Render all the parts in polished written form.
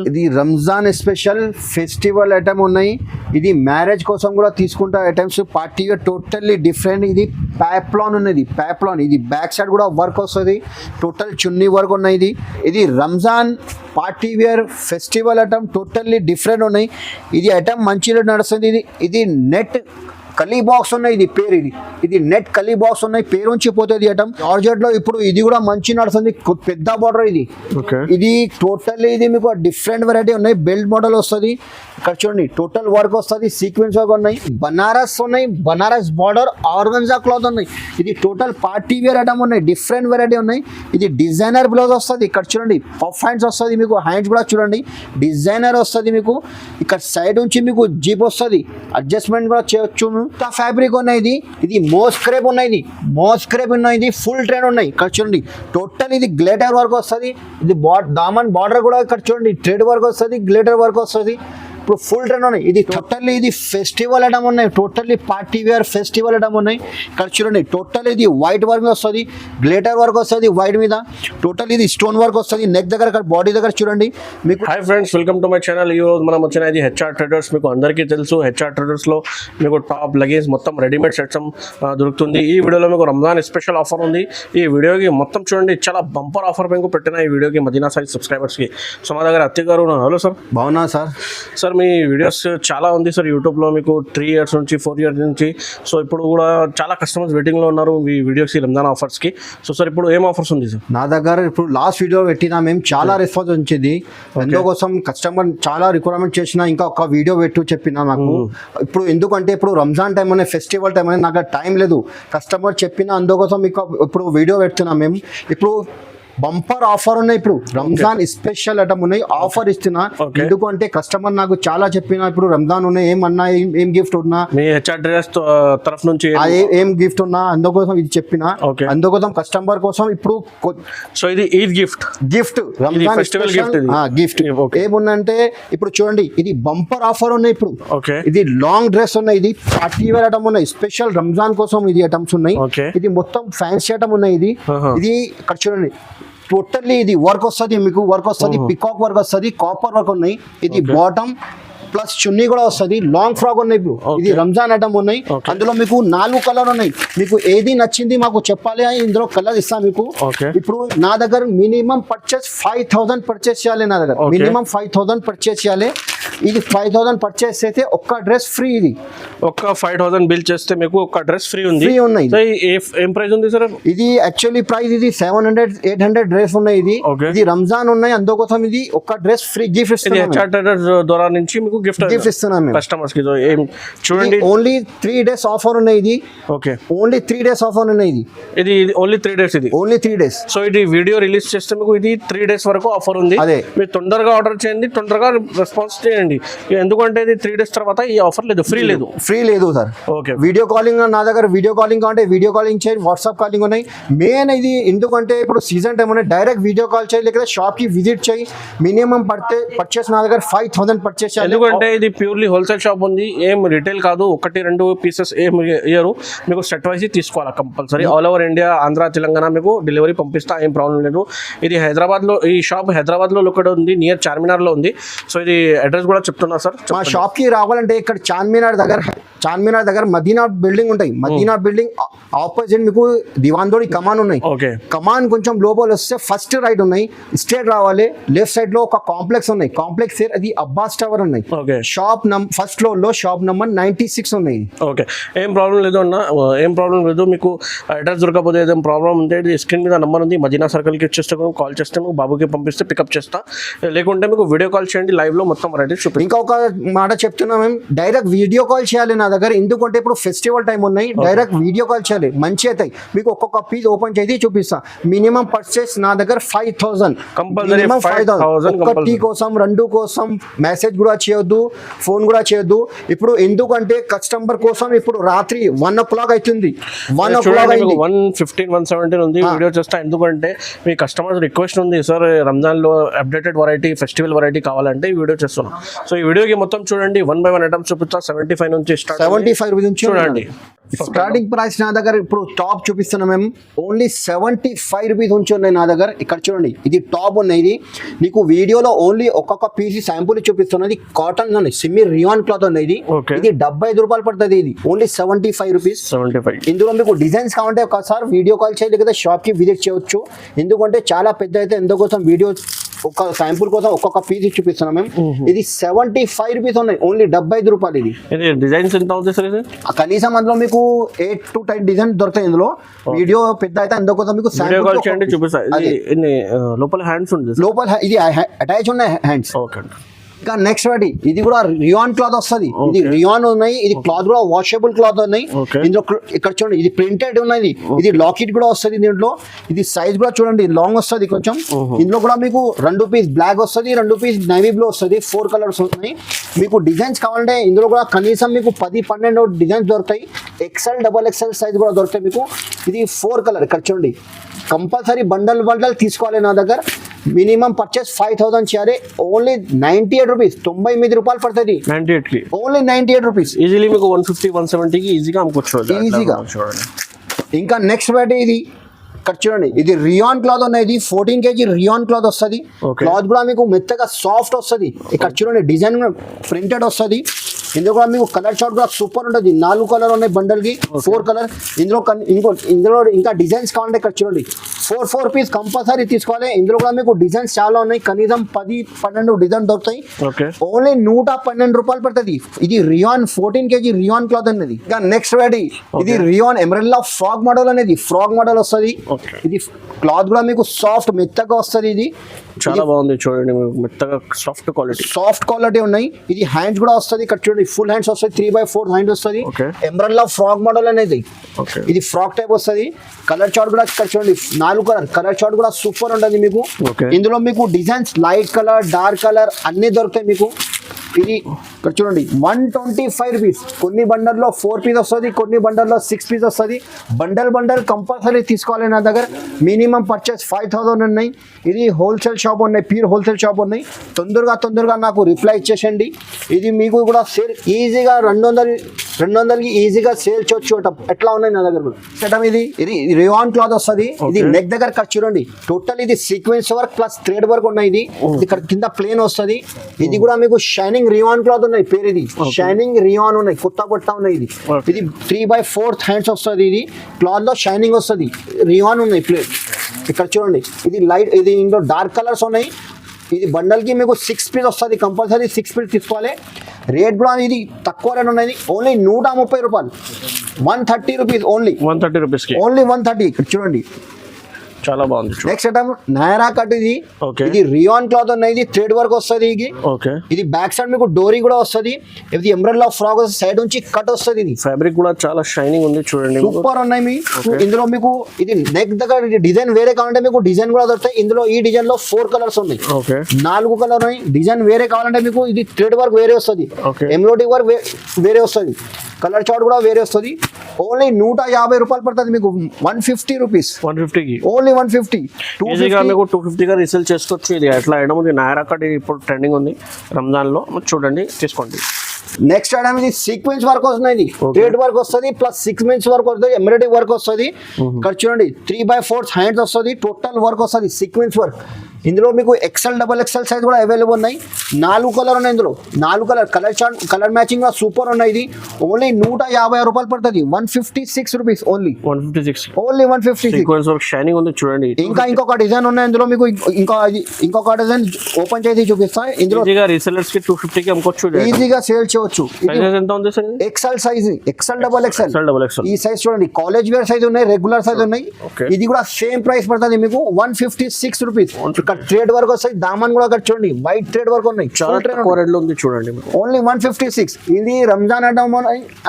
ఇది Ramzan special festival item ఉన్నాయి. ఇది మ్యారేజ్ కోసం కూడా తీసుకుంటా items. Party wear totally different. ఇది ప్యాప్లాన్ ఉన్నది. ప్యాప్లాన్ ఇది బ్యాక్ సైడ్ కూడా వర్క్ వస్తుంది. టోటల్ చున్నీ వర్క్ ఉన్నాయి. ఇది Ramzan party wear festival item totally different ఉన్నాయి. ఇది ఐటమ్ మంచిగా నడుస్తుంది. ఇది నెట్ కలీ బాక్స్ ఉన్నాయి. ఇది పేరు ఇది నెట్ కలీ బాక్స్ ఉన్నాయి. పేరు నుంచి పోతుంది ఐటమ్. జార్జెట్ లో ఇప్పుడు ఇది కూడా మంచి నడుస్తుంది. పెద్ద బార్డర్ ఇది టోటల్లీ ఇది మీకు డిఫరెంట్ వెరైటీ ఉన్నాయి. బెల్ట్ మోడల్ వస్తుంది. ఇక్కడ చూడండి టోటల్ వర్క్ వస్తుంది. సీక్వెన్స్ వర్క్ ఉన్నాయి. బనారస్ ఉన్నాయి. బనారస్ బార్డర్ ఆర్గన్జా క్లాత్ ఉన్నాయి. ఇది టోటల్ పార్టీ వేర్ ఐటమ్ ఉన్నాయి. డిఫరెంట్ వెరైటీ ఉన్నాయి. ఇది డిజైనర్ బ్లౌజ్ వస్తుంది. ఇక్కడ చూడండి పఫ్ హ్యాండ్స్ వస్తుంది. మీకు హ్యాండ్స్ కూడా చూడండి డిజైనర్ వస్తుంది. మీకు ఇక్కడ సైడ్ నుంచి మీకు జీప్ వస్తుంది. అడ్జస్ట్మెంట్ కూడా చేయొచ్చు. ఫ్యాబ్రిక్ ఉన్నాయి. ఇది మోస్క్రేప్ ఉన్నాయి. మోస్క్రేప్ ఉన్నాయి. ఫుల్ ట్రెండ్ ఉన్నాయి. ఇక్కడ చూడండి టోటల్ ఇది గ్లేటర్ వర్క్ వస్తుంది. ఇది దామన్ బార్డర్ కూడా ఇక్కడ చూడండి థ్రెడ్ వర్క్ వస్తుంది. గ్లేటర్ వర్క్ వస్తుంది. ఇప్పుడు ఫుల్ ట్రెండ్ ఉన్నాయి. ఇది టోటల్లీ ఇది ఫెస్టివల్ ఐటమ్ ఉన్నాయి. Totally party wear festival item ఉన్నాయి. ఇక్కడ చూడండి టోటల్ ఇది వైట్ వర్క్ వస్తుంది. గ్లేటర్ వర్క్ వస్తుంది వైట్ మీద. టోటల్ ఇది స్టోన్ వర్క్ వస్తుంది. నెక్ దగ్గర ఇక్కడ బాడీ దగ్గర చూడండి మీకు. Hi friends, welcome to my channel. ఈ రోజు మనం వచ్చిన ఇది హెచ్ఆర్ ట్రేడర్స్. మీకు అందరికీ తెలుసు హెచ్ఆర్ ట్రేడర్స్ లో మీకు టాప్ లగేజ్ మొత్తం రెడీమేడ్ సెట్స్ దొరుకుతుంది. ఈ వీడియోలో మీకు రంజాన్ స్పెషల్ ఆఫర్ ఉంది. ఈ వీడియోకి మొత్తం చూడండి చాలా బంపర్ ఆఫర్ మీకు పెట్టిన ఈ వీడియోకి మదీనా సైజ్ సబ్స్క్రైబర్స్ కి. సో మా దగ్గర అత్తి గారు ఉన్నారు. Hello sir. బాగున్నా సార్. సార్ మీ వీడియోస్ చాలా ఉంది సార్ యూట్యూబ్లో మీకు 3 years నుంచి 4 years నుంచి. సో ఇప్పుడు కూడా చాలా కస్టమర్స్ వెయిటింగ్లో ఉన్నారు ఈ వీడియోస్కి రంజాన్ ఆఫర్స్కి. సో సార్ ఇప్పుడు ఏం ఆఫర్స్ ఉంది సార్? నా దగ్గర ఇప్పుడు లాస్ట్ వీడియో పెట్టినా మేము చాలా రెస్పాన్స్ వచ్చింది. అందుకోసం కస్టమర్ చాలా రిక్వైర్మెంట్ చేసిన ఇంకా ఒక వీడియో పెట్టు చెప్పిన నాకు. ఇప్పుడు ఎందుకంటే ఇప్పుడు రంజాన్ టైం అనే ఫెస్టివల్ టైం అనేది నాకు టైం లేదు. కస్టమర్ చెప్పిన అందుకోసం మీకు ఇప్పుడు వీడియో పెడుతున్నాం మేము. ఇప్పుడు బంపర్ ఆఫర్ ఉన్నాయి. ఇప్పుడు రంజాన్ స్పెషల్ ఐటమ్ ఉన్నాయి. ఆఫర్ ఇస్తున్నా. ఎందుకంటే కస్టమర్ నాకు చాలా చెప్పిన ఇప్పుడు రంజాన్ ఉన్నాయి ఏమన్నా ఏం గిఫ్ట్ ఉన్నా తరఫు నుంచి ఏం గిఫ్ట్ ఉన్నా అందుకోసం ఇది చెప్పిన. అందుకోసం కస్టమర్ కోసం ఇప్పుడు సో ఇది ఈద్ గిఫ్ట్ రంజాన్ గిఫ్ట్ ఏముందంటే ఇప్పుడు చూడండి ఇది బంపర్ ఆఫర్ ఉన్నాయి. ఇప్పుడు ఇది లాంగ్ డ్రెస్ ఉన్నాయి. ఇది పార్టీ వేర్ ఐటమ్ ఉన్నాయి. స్పెషల్ రంజాన్ కోసం ఇది ఐటమ్స్ ఉన్నాయి. ఇది మొత్తం ఫ్యాన్సీ ఐటమ్ ఉన్నాయి. ఇది ఇక్కడ చూడండి టోటల్లీ ఇది వర్క్ వస్తుంది. మీకు వర్క్ వస్తుంది. పికాక్ వర్క్ వస్తుంది. కాపర్ వర్క్ ఉన్నాయి. ఇది బాటమ్ ప్లస్ చున్నీ కూడా వస్తుంది. లాంగ్ ఫ్రాక్ ఉన్నాయి. ఇప్పుడు ఇది రంజాన్ ఐటమ్ ఉన్నాయి. అందులో మీకు 4 కలర్ ఉన్నాయి. మీకు ఏది నచ్చింది మాకు చెప్పాలి. ఇందులో కలర్ ఇస్తాం మీకు. ఇప్పుడు నా దగ్గర మినిమం పర్చేస్ 5000 పర్చేస్ చేయాలి. నా దగ్గర మినిమం 5000 పర్చేస్ చేయాలి. ఇది 5000 పర్చేస్ అయితే ఒక్క డ్రెస్ ఫ్రీ. ఇది ఒక్క 5000 బిల్ చేస్తే మీకు ఒక్క డ్రెస్ ఫ్రీ ఉంది. ఉన్నాయి. ఏం ప్రైస్ ఉంది సార్? ఇది యాక్చువల్లీ ప్రైస్ ఇది 700-800 డ్రెస్ ఉన్నాయి. ఇది రంజాన్ ఉన్నాయి. అందుకోసం ఇది ఒక్క డ్రెస్ ఫ్రీ గిఫ్ట్ ద్వారా నుంచి మీకు గిఫ్ట్ ఇస్తున్నాం కస్టమర్స్ కి. చూడండి ఓన్లీ 3 days ఆఫర్ ఉన్నాయి. ఇది ఓన్లీ 3 days ఆఫర్ ఉన్నాయి. ఇది ఓన్లీ 3 days. ఇది ఓన్లీ 3 days. సో ఇది వీడియో రిలీజ్ చేస్తే మీకు ఇది 3 days వరకు ఆఫర్ ఉంది. మీరు తొందరగా ఆర్డర్ చేయండి, తొందరగా రెస్పాన్స్ చేయండి. ఎందుకంటే ఇది 3 days తర్వాత ఈ ఆఫర్ లేదు. ఫ్రీ లేదు సార్. వీడియో కాలింగ్ నా దగ్గర వీడియో కాలింగ్ కావాలంటే వీడియో కాలింగ్ చేయండి. వాట్సాప్ కాలింగ్ ఉన్నాయి. మెయిన్ ఇది ఎందుకంటే ఇప్పుడు సీజన్ టైం ఉన్నాయి. డైరెక్ట్ వీడియో కాల్ చేయాలి, లేకపోతే షాప్ కి విజిట్ చేయి. మినిమం పర్చేస్ నా దగ్గర 5000 పర్చేస్ చేయాలి. ఎందుకంటే ఇది ప్యూర్లీ హోల్సేల్ షాప్ ఉంది. ఏం రిటైల్ కాదు. 1-2 పీసెస్ ఏం ఇయ్యరు. మీకు సెట్ వైజ్ తీసుకోవాలి compulsory. All over India, Andhra, Telangana మీకు డెలివరీ పంపిస్తా. ఏం ప్రాబ్లం లేదు. ఇది హైదరాబాద్లో, ఈ షాప్ హైదరాబాద్లో ఇక్కడ ఉంది. నియర్ చార్మినార్లో ఉంది. సో ఇది అడ్రస్ కూడా చెప్తున్నా సార్. మా షాప్ కి రావాలంటే ఇక్కడ చార్మినార్ దగ్గర మదీనా బిల్డింగ్ ఉంటాయి. మదీనా బిల్డింగ్ ఆపోజిట్ మీకు దివాన్దోడి కమాన్ ఉన్నాయి. కమాన్ కొంచెం లోపల వస్తే ఫస్ట్ రైట్ ఉన్నాయి. స్ట్రేట్ రావాలి. లెఫ్ట్ సైడ్ లో ఒక కాంప్లెక్స్ ఉన్నాయి. కాంప్లెక్స్ అది అబ్బాస్ టవర్ ఉన్నాయి. షాప్ ఫస్ట్ ఫ్లోర్ లో షాప్ నంబర్ 96 ఉన్నాయి. ఏం ప్రాబ్లం లేదు అన్న, ఏం ప్రాబ్లం లేదు. మీకు అడ్రస్ దొరకకపోతే ఏదైనా ప్రాబ్లం ఉంటే స్క్రీన్ మీద నెంబర్ ఉంది. మదీనా సర్కిల్ కి వచ్చేస్తే కాల్ చేస్తే మీకు బాబుకి పంపిస్తే పికప్ చేస్తా. లేకుంటే మీకు వీడియో కాల్ చేయండి. లైవ్ లో మొత్తం రెడీ చూపి. ఇంకా ఒక మాట చెప్తున్నా మేము, డైరెక్ట్ వీడియో కాల్ చేయాలి నా దగ్గర. ఎందుకంటే ఇప్పుడు ఫెస్టివల్ టైం ఉన్నాయి. డైరెక్ట్ వీడియో కాల్ చేయాలి. మంచి అవుతాయి. మీకు ఒక్కొక్క పీస్ ఓపెన్ చేసి చూపిస్తా. మినిమం పర్చేస్ నా దగ్గర 5000 కంపల్సరీ. 5000 ఒక్క టీ కోసం 2 కోసం మెసేజ్ కూడా చేయొద్దు, ఫోన్ కూడా చేయొద్దు. ఇప్పుడు ఎందుకంటే కస్టమర్ కోసం ఇప్పుడు రాత్రి 1 o'clock అవుతుంది. 1 o'clock 1:15, 1:17 ఉంది. వీడియో చేస్తా. ఎందుకంటే మీ కస్టమర్స్ రిక్వెస్ట్ ఉంది సార్ రంజాన్ లో అప్డేటెడ్ వెరైటీ, ఫెస్టివల్ వెరైటీ కావాలంటే ఈ వీడియో చేస్తున్నాం. సో ఈ వీడియోకి మొత్తం చూడండి. 1 by 1 ఐటమ్స్ చూపిస్తా. 75 నుంచి స్టార్ట్. 75 రూపీస్ నుంచి చూడండి. స్టార్టింగ్ ప్రైస్ నా దగ్గర ఇప్పుడు టాప్ చూపిస్తున్నాం మేము, ఓన్లీ 75 రూపీస్ నుంచి ఉన్నాయి నా దగ్గర. ఇక్కడ చూడండి, ఇది టాప్ ఉన్నాయి. ఇది నీకు వీడియోలో ఓన్లీ ఒక్కొక్క పీస్ శాంపుల్ చూపిస్తున్నది. కాటన్ ఉన్నాయి, సిమ్మి రియాన్ క్లాత్ ఉన్నాయి. ఇది 75 రూపాయలు పడుతుంది. ఇది ఓన్లీ 75 రూపీస్. ఇందులో మీకు డిజైన్స్ కావాలంటే ఒకసారి వీడియో కాల్ చేయాలి కదా, షాప్ కి విజిట్ చేయవచ్చు. ఎందుకంటే చాలా పెద్ద అయితే ఎందుకోసం వీడియో ఒక శాంపుల్ కోసం ఒక్కొక్క పీస్ చూపిస్తున్నాం మేము. ఇది 75 రూపీస్ ఉన్నాయి, ఓన్లీ 75 రూపాయలు. ఇది డిజైన్స్ ఎంత అవుతుంది సార్? ఇది కనీసం అందులో మీకు 8 to 10 డిజైన్ దొరుకుతాయి. ఇందులో వీడియో పెద్ద అయితే అందుకోసం మీకు లోపల హ్యాండ్స్ ఉంది, లోపల ఇది అటాచ్ ఉన్నాయి హ్యాండ్స్. ఓకే. ఇంకా నెక్స్ట్ వాటి ఇది కూడా రియాన్ క్లాత్ వస్తుంది. ఇది రియాన్ ఉన్నాయి, ఇది క్లాత్ కూడా వాషబుల్ క్లాత్ ఉన్నాయి. ఇందులో ఇక్కడ చూడండి, ఇది ప్రింటెడ్ ఉన్నది. ఇది లాకెట్ కూడా వస్తుంది దీంట్లో. ఇది సైజ్ కూడా చూడండి లాంగ్ వస్తుంది కొంచెం. ఇందులో కూడా మీకు 2 పీస్ బ్లాక్ వస్తుంది, 2 పీస్ నేవీ బ్లూ వస్తుంది. 4 కలర్స్ ఉన్నాయి. మీకు డిజైన్స్ కావాలంటే ఇందులో కూడా కనీసం మీకు 10-12 డిజైన్స్ దొరుకుతాయి. XL, XXL సైజ్ కూడా దొరుకుతాయి మీకు. ఇది 4 కలర్. ఇక్కడ చూడండి, కంపల్సరీ బండల్ తీసుకోవాలి నా దగ్గర. మినిమం పర్చేస్ 5000 చేయాలి. ఓన్లీ 98 రూపీస్, 98 రూపాయలు పడుతుంది. 98 ఓన్లీ 98 రూపీస్. ఈజీలీ మీకు 150-170కి ఈజీగా అమ్ముకోవచ్చు. ఈజీగా చూడండి. ఇంకా నెక్స్ట్ వెరైటీ ఇది ఇక్కడ చూడండి, ఇది రియాన్ క్లాత్ ఉన్నాయి. ఇది 14 kg రియాన్ క్లాత్ వస్తుంది. క్లాత్ కూడా మీకు మెత్తగా సాఫ్ట్ వస్తుంది. ఇక్కడ చూడండి, డిజైన్ ప్రింటెడ్ వస్తుంది. ఇందులో కూడా మీకు కలర్ షార్ట్ కూడా సూపర్ ఉంటుంది. 4 కలర్ ఉన్నాయి బండల్ కి, 4 కలర్. ఇందులో ఇంకా డిజైన్స్ కావాలంటే ఇక్కడ చూడండి, 4 పీస్ కంపల్సరీ తీసుకోవాలి. ఇందులో కూడా మీకు డిజైన్స్ చాలా ఉన్నాయి, కనీసం 10-12 డిజైన్ దొరుకుతాయి. ఓన్లీ 112 రూపాయలు పడుతుంది. ఇది రియాన్ 14 kg రియాన్ క్లాత్ అనేది. ఇంకా నెక్స్ట్ వెరైటీ ఇది రియాన్ ఎమరెల్లా ఫ్రాక్ మోడల్ అనేది. ఫ్రాక్ మోడల్ వస్తుంది. ఇది క్లాత్ కూడా మీకు సాఫ్ట్ మెత్తగా వస్తుంది. ఇది చాలా బాగుంది చూడండి, మెత్తగా సాఫ్ట్ క్వాలిటీ ఉన్నాయి. ఇది హ్యాండ్స్ కూడా వస్తుంది. ఇక్కడ చూడండి, ఫుల్ హ్యాండ్స్ వస్తుంది, 3/4 హ్యాండ్ వస్తుంది. ఎంబ్రెల్లా ఫ్రాక్ మోడల్ అనేది. ఇది ఫ్రాక్ టైప్ వస్తుంది. కలర్ చార్ట్ కూడా ఇక్కడ చూడండి, 4 కలర్ చార్ట్ కూడా సూపర్ ఉంటుంది మీకు. ఇందులో మీకు designs light colour, dark colour అన్ని దొరుకుతాయి మీకు. ఇది ఇక్కడ చూడండి, 125 రూపీస్. కొన్ని బండల్లో 4 పీస్ వస్తుంది, కొన్ని బండల్లో 6 పీస్ వస్తుంది. బండల్ కంపల్సరీ తీసుకోవాలి నా దగ్గర. మినిమం పర్చేస్ 5000 ఉన్నాయి. ఇది హోల్సేల్ షాప్ ఉన్నాయి, ప్యూర్ హోల్సేల్ షాప్ ఉన్నాయి. తొందరగా నాకు రిప్లై ఇచ్చేసండి. ఇది మీకు కూడా సేల్ ఈజీగా 200కి ఈజీగా సేల్ చేయొచ్చు. ఎట్లా ఉన్నాయి నా దగ్గర కూడా. ఇది రియాన్ క్లాత్ వస్తుంది. ఇది నెక్ దగ్గర కట్ చూడండి, టోటల్ ఇది sequence work plus thread work ఉన్నాయి. ఇది ఇక్కడ కింద ప్లేన్ వస్తుంది. ఇది కూడా మీకు షైనింగ్ రియాన్ క్లాత్ ఉన్నాయి. పేరు ఇది షైనింగ్ రియాన్ ఉన్నాయి, కొత్త ఉన్నాయి. ఇది 3/4 హ్యాండ్స్ వస్తుంది. ఇది క్లాత్ లో షైనింగ్ వస్తుంది, రియాన్ ఉన్నాయి ప్లేట్. ఇక్కడ చూడండి, ఇది లైట్, ఇది ఇందులో డార్క్ కలర్స్ ఉన్నాయి. ఇది బండల్ కి మీకు 6 పీస్ వస్తుంది, కంపల్సరీ 6 పీస్ తీసుకోవాలి. రేట్ కూడా ఇది తక్కువ రేట్ ఉన్నది. ఓన్లీ 130 రూపాయలు, 130 రూపీస్. Only 130 rupees, only 130. ఇక్కడ చూడండి, చాలా బాగుంది. Next item Naira cut. ఇది రియాన్ క్లాత్ ఉన్నాయి. ఇది థ్రెడ్ వర్క్ వస్తుంది. ఇది బ్యాక్ సైడ్ మీకు డోరీ కూడా వస్తుంది. ఇది ఎంబ్రెల్లా ఫ్రాక్ సైడ్ నుంచి కట్ వస్తుంది. ఇది ఫ్యాబ్రిక్ కూడా చాలా షైనింగ్ ఉంది చూడండి, సూపర్ ఉన్నాయి. ఇందులో మీకు ఇది నెక్ దగ్గర డిజైన్ వేరే కావాలంటే మీకు డిజైన్ కూడా దొరుకుతాయి. ఇందులో ఈ డిజైన్ లో 4 కలర్స్ ఉన్నాయి, 4 కలర్ ఉన్నాయి. డిజైన్ వేరే కావాలంటే మీకు ఇది థ్రెడ్ వర్క్ వేరే వస్తుంది, ఎంబ్రాయిడరీ వర్క్ వేరే వస్తుంది, కలర్ చార్ట్ కూడా వేరే వస్తుంది. ఓన్లీ 150 రూపాయలు పడుతుంది మీకు. 150 రూపీస్, 150కి ఓన్లీ 150. ఈజీగా మీకు 250గా రీసేల్ చేసుకోవచ్చు. ఇది ఎట్లా ఐటమ్ ఉంది, నైరా కట్ ఇప్పుడు ట్రెండింగ్ ఉంది రంజాన్ లో. చూడండి, తీసుకోండి. నెక్స్ట్ ఐటమ్ ఇది సీక్వెన్స్ వర్క్ వస్తుంది. థ్రెడ్ వర్క్ వస్తుంది ప్లస్ సీక్వెన్స్ వర్క్ వస్తుంది, ఎంబ్రాయిడరీ వర్క్ వస్తుంది. ఇక్కడ చూడండి, 3/4 హ్యాండ్స్ వస్తుంది, టోటల్ వర్క్ వస్తుంది, సీక్వెన్స్ వర్క్. ఇందులో మీకు XL, XXL సైజ్ కూడా అవైలబుల్ ఉన్నాయి. 4 కలర్ ఉన్నాయి. ఇందులో 4 కలర్ చార్ట్, కలర్ మ్యాచింగ్ గా సూపర్ ఉన్నాయి. ఇది ఓన్లీ 150 రూపాయలు పడుతుంది. 156 rupees only. 156, only 156. Sequence work shining ఉంది చూడండి. ఇంకొక డిజైన్ ఉన్నాయి. ఇందులో మీకు ఇంకొక డిజైన్ ఓపెన్ చేసి చూపిస్తాను. ఇందులో ఈజీగా రీసెల్లర్స్ కి 250కి అమ్ముకోవచ్చు, ఈజీగా సేల్ చేయవచ్చు. ఎంత ఉంది sir? XL size, XL, XXL. ఈ సైజ్ చూడండి, కాలేజ్ వేర్ సైజ్ ఉన్నాయి, రెగ్యులర్ సైజ్ ఉన్నాయి. ఇది కూడా సేమ్ ప్రైస్ పడుతుంది మీకు, 156 రూపీస్. థ్రెడ్ వర్క్ వస్తాయి, దామన్ కూడా అక్కడ చూడండి, వైట్ థ్రెడ్ వర్క్ ఉన్నాయి. చాలా తక్కువ రేట్ లో ఉంది చూడండి, ఓన్లీ 156. ఇది రంజాన్ ఐటమ్,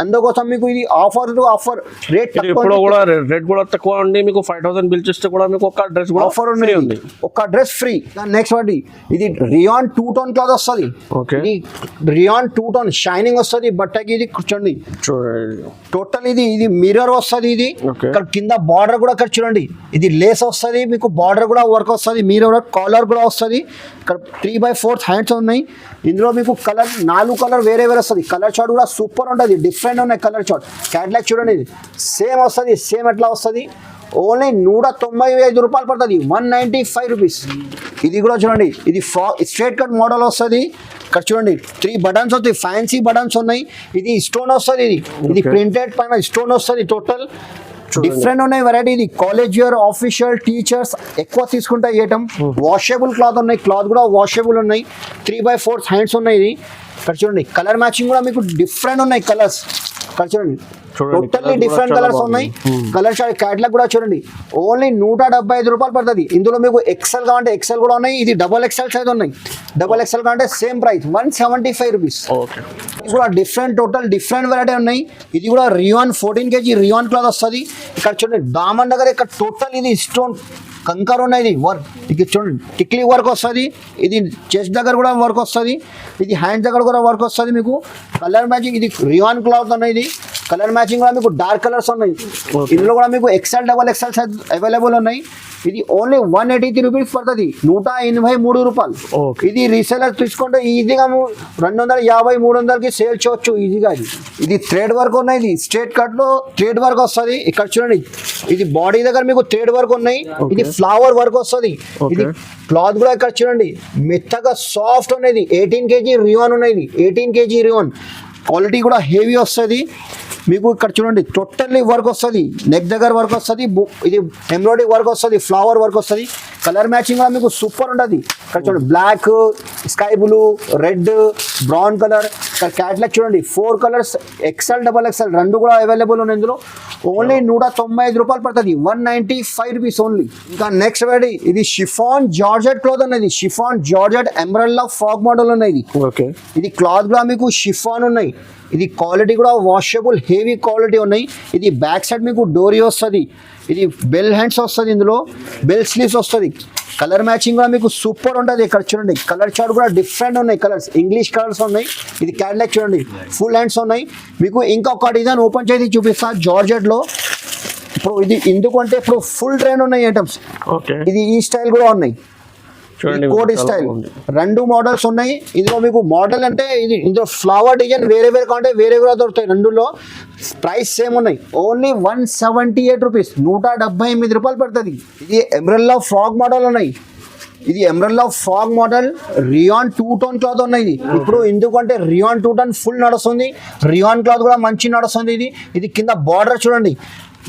అందుకోసం మీకు ఇది ఆఫర్ రేట్ ఇప్పుడు కూడా రేట్ కూడా తక్కువ ఉంది. మీకు 5000 బిల్ చేస్తే కూడా మీకు ఒక డ్రెస్ కూడా ఆఫర్ ఉంది, ఒక డ్రెస్ ఫ్రీ. నెక్స్ట్ వాటి ఇది రియాన్ 2 టోన్ క్లాత్ వస్తుంది. ఇది రియాన్ 2 టోన్ షైనింగ్ వస్తుంది బట్టకి. ఇది కూర్చోండి, టోటల్ ఇది మిర్రర్ వస్తుంది. ఇది ఇక్కడ కింద బార్డర్ కూడా ఇక్కడ చూడండి, ఇది లేస్ వస్తుంది మీకు, బార్డర్ కూడా వర్క్ వస్తుంది, మిర్రర్ వర్క్ కాలర్ కూడా వస్తుంది. ఇక్కడ 3/4 హ్యాండ్స్ ఉన్నాయి. ఇందులో మీకు కలర్ 4 కలర్ వేరే వస్తుంది. కలర్ చార్ట్ కూడా సూపర్ ఉంటుంది, డిఫరెంట్ ఉన్నాయి కలర్ చార్ట్. క్యాట్లాగ్ చూడండి, ఇది సేమ్ వస్తుంది. సేమ్ ఎట్లా వస్తుంది, ఓన్లీ 195 రూపాయలు పడుతుంది, 195 రూపీస్. ఇది కూడా చూడండి, ఇది స్ట్రైట్ కట్ మోడల్ వస్తుంది. ఇక్కడ చూడండి 3 బటన్స్ వస్తాయి, ఫ్యాన్సీ బటన్స్ ఉన్నాయి. ఇది స్టోన్ వస్తుంది, ఇది ప్రింటెడ్ పైన స్టోన్ వస్తుంది. టోటల్ డిఫరెంట్ ఉన్నాయి వెరైటీ. ఇది కాలేజ్ ఇయర్, ఆఫీషియల్, టీచర్స్ ఎక్కువ తీసుకుంటే ఐటమ్. వాషబుల్ క్లాత్ ఉన్నాయి, క్లాత్ కూడా వాషబుల్ ఉన్నాయి. 3/4 హ్యాండ్స్ ఉన్నాయి. ఇది ఇక్కడ చూడండి, కలర్ మ్యాచింగ్ కూడా మీకు డిఫరెంట్ ఉన్నాయి కలర్స్. ఇక్కడ చూడండి, టోటల్లీ డిఫరెంట్ కలర్స్ ఉన్నాయి. కలర్ షార్ట్ క్యాట్లాగ్ కూడా చూడండి, ఓన్లీ 175 రూపాయలు పడుతుంది. ఇందులో మీకు ఎక్సెల్ కావాలంటే ఎక్సెల్ కూడా ఉన్నాయి. ఇది XXL సైజ్ ఉన్నాయి. XXL కావాలంటే సేమ్ ప్రైస్ 175 రూపీస్. ఇది కూడా డిఫరెంట్, టోటల్ డిఫరెంట్ వెరైటీ ఉన్నాయి. ఇది కూడా రియాన్ 14 kg రియాన్ క్లాత్ వస్తుంది. ఇక్కడ చూడండి దామన్ దగ్గర ఇక్కడ టోటల్ ఇది స్టోన్ కంకర్ ఉన్నాయి. ఇది వర్క్, ఇది చూడండి టిక్లీ వర్క్ వస్తుంది. ఇది చెస్ట్ దగ్గర కూడా వర్క్ వస్తుంది. ఇది హ్యాండ్స్ దగ్గర కూడా వర్క్ వస్తుంది. మీకు కలర్ మ్యాచింగ్, ఇది రియాన్ క్లాత్ ఉన్నాయి. ఇది కలర్ మ్యాచింగ్ కూడా మీకు డార్క్ కలర్స్ ఉన్నాయి. ఇందులో కూడా మీకు XL, XXL సైజ్ అవైలబుల్ ఉన్నాయి. ఇది ఓన్లీ 183 రూపీస్ పడుతుంది, 183 రూపాయలు. ఇది రీసేలర్ తీసుకుంటే ఈజీగా 250, 300కి సేల్ చేయొచ్చు ఈజీగా. ఇది థ్రెడ్ వర్క్ ఉన్నాయి. ఇది స్ట్రేట్ కట్ లో థ్రెడ్ వర్క్ వస్తుంది. ఇక్కడ చూడండి, ఇది బాడీ దగ్గర మీకు థ్రెడ్ వర్క్ ఉన్నాయి. ఇది ఫ్లవర్ వర్క్ వస్తుంది. ఇది క్లాత్ కూడా ఇక్కడ చూడండి మెత్తగా సాఫ్ట్ ఉన్నది. 18 kg రియాన్ ఉన్నది. 18 kg రియాన్ క్వాలిటీ కూడా హెవీ వస్తుంది. మీకు ఇక్కడ చూడండి టోటల్లీ వర్క్ వస్తుంది. నెక్ దగ్గర వర్క్ వస్తుంది. ఇది ఎంబ్రాయిడరీ వర్క్ వస్తుంది, ఫ్లవర్ వర్క్ వస్తుంది. కలర్ మ్యాచింగ్ కూడా మీకు సూపర్ ఉంటుంది. ఇక్కడ చూడండి black, sky blue, red, brown colour. ఇక్కడ క్యాట్లాగ్ చూడండి 4 కలర్స్, XL, XXL రెండు కూడా అవైలబుల్ ఉన్నాయి. ఇందులో ఓన్లీ 195 రూపాయలు పడుతుంది, 195 రూపీస్ ఓన్లీ. ఇంకా నెక్స్ట్ వెరైటీ, ఇది షిఫాన్ జార్జెట్ క్లాత్ ఉన్నది. Chiffon georgette umbrella frock model ఉన్నది. ఇది క్లాత్ కూడా మీకు షిఫాన్ ఉన్నాయి. ఇది క్వాలిటీ కూడా వాషబుల్ హెవీ క్వాలిటీ ఉన్నాయి. ఇది బ్యాక్ సైడ్ మీకు డోరీ వస్తుంది. ఇది బెల్ హ్యాండ్స్ వస్తుంది. ఇందులో బెల్ స్లీవ్స్ వస్తుంది. కలర్ మ్యాచింగ్ కూడా మీకు సూపర్ ఉంటుంది. ఇక్కడ చూడండి కలర్ చార్ట్ కూడా డిఫరెంట్ ఉన్నాయి. కలర్స్ ఇంగ్లీష్ కలర్స్ ఉన్నాయి. ఇది క్యాట్లాగ్ చూడండి ఫుల్ హ్యాండ్స్ ఉన్నాయి. మీకు ఇంకొక డిజైన్ ఓపెన్ చేసి చూపిస్తా జార్జెట్లో. ఇప్పుడు ఇది ఎందుకంటే ఇప్పుడు ఫుల్ ట్రెండ్ ఉన్నాయి ఐటమ్స్. ఇది ఈ స్టైల్ కూడా ఉన్నాయి, కోట్ స్టైల్. 2 మోడల్స్ ఉన్నాయి. ఇందులో మీకు మోడల్ అంటే ఇది ఇందులో ఫ్లవర్ డిజైన్ వేరే వేరే కావాలంటే వేరే కూడా దొరుకుతాయి. 2లో ప్రైస్ సేమ్ ఉన్నాయి. ఓన్లీ 178 రూపీస్, 178 రూపాయలు పడుతుంది. ఇది ఎంబ్రెల్లా ఫ్రాక్ మోడల్ ఉన్నాయి. ఇది umbrella frock model rayon 2 tone cloth ఉన్నాయి. ఇప్పుడు ఎందుకంటే రియాన్ 2 టోన్ ఫుల్ నడుస్తుంది. రియాన్ క్లాత్ కూడా మంచి నడుస్తుంది. ఇది కింద బార్డర్ చూడండి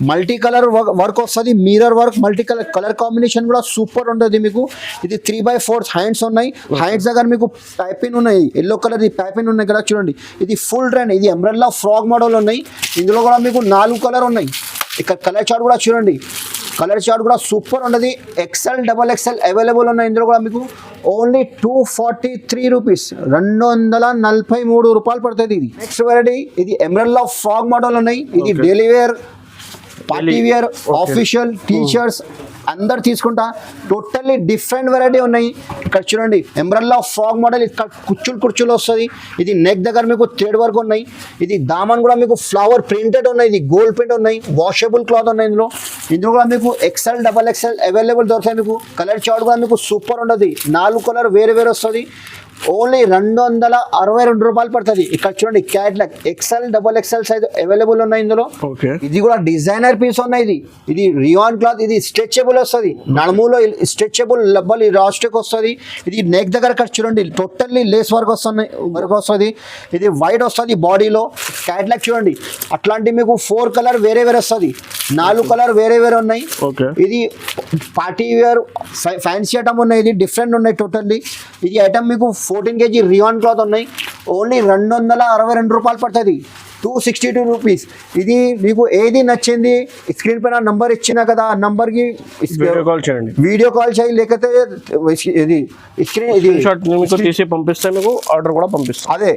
మల్టీ కలర్ వర్క్ వస్తుంది. Mirror work, multi colour combination కూడా సూపర్ ఉంటుంది. మీకు ఇది 3/4 హ్యాండ్స్ ఉన్నాయి. హ్యాండ్స్ దగ్గర మీకు పైపింగ్ ఉన్నాయి, ఎల్లో కలర్ పైపింగ్ ఉన్నాయి కదా చూడండి. ఇది ఫుల్ ట్రెండ్. ఇది ఎంబ్రెల్లా ఫ్రాక్ మోడల్ ఉన్నాయి. ఇందులో కూడా మీకు 4 కలర్ ఉన్నాయి. ఇక్కడ కలర్ చార్ట్ కూడా చూడండి, కలర్ చార్ట్ కూడా సూపర్ ఉంటుంది. XL, XXL అవైలబుల్ ఉన్నాయి. ఇందులో కూడా మీకు ఓన్లీ 243 రూపీస్, 243 రూపాయలు పడుతుంది. ఇది నెక్స్ట్ వెరైటీ, ఇది ఎంబ్రెల్లా ఫ్రాక్ మోడల్ ఉన్నాయి. ఇది daily wear, party wear, official, teachers అందరు తీసుకుంటా. టోటల్లీ డిఫరెంట్ వెరైటీ ఉన్నాయి. ఇక్కడ చూడండి ఎంబ్రెల్లా ఫ్రాక్ మోడల్. ఇక్కడ కుర్చీలు వస్తుంది. ఇది నెక్ దగ్గర మీకు థ్రెడ్ వర్క్ ఉన్నాయి. ఇది దామన్ కూడా మీకు ఫ్లవర్ ప్రింటెడ్ ఉన్నాయి. ఇది గోల్డ్ ప్రింట్ ఉన్నాయి. వాషబుల్ క్లాత్ ఉన్నాయి. ఇందులో కూడా మీకు XL, XXL అవైలబుల్ దొరుకుతాయి. మీకు కలర్ చార్ట్ కూడా మీకు సూపర్ ఉంటుంది. 4 కలర్ వేరే వేరే వస్తుంది. ఓన్లీ 262 రూపాయలు పడుతుంది. ఇక్కడ చూడండి catalogue XL, XXL size available ఉన్నాయి. ఇందులో ఇది కూడా డిజైనర్ పీస్ ఉన్నాయి. ఇది రియాన్ క్లాత్. ఇది స్ట్రెచబుల్ వస్తుంది. నడుములో స్ట్రెచబుల్ లబ్బల్ రాస్టిక్ వస్తుంది. ఇది నెక్ దగ్గర చూడండి టోటల్లీ లేస్ వర్క్ వస్తుంది. ఇది వైట్ వస్తుంది బాడీలో. క్యాట్లాగ్ చూడండి అట్లాంటి మీకు 4 కలర్ వేరే వేరే వస్తుంది. 4 కలర్ వేరే వేరే ఉన్నాయి. ఇది పార్టీ వేర్ ఫ్యాన్సీ ఐటమ్ ఉన్నాయి. ఇది డిఫరెంట్ ఉన్నాయి టోటల్లీ. ఇది ఐటమ్ మీకు 14 kg రియాన్ క్లాత్ ఉన్నాయి. ఓన్లీ 262 రూపాయలు పడుతుంది, 262 రూపీస్. ఇది మీకు ఏది నచ్చింది స్క్రీన్ పైన నంబర్ ఇచ్చినా కదా, ఆ నంబర్కి వీడియో కాల్ చేయి. లేకపోతే ఇది స్క్రీన్ ఇది తీసి పంపిస్తే మీకు ఆర్డర్ కూడా పంపిస్తాం. అదే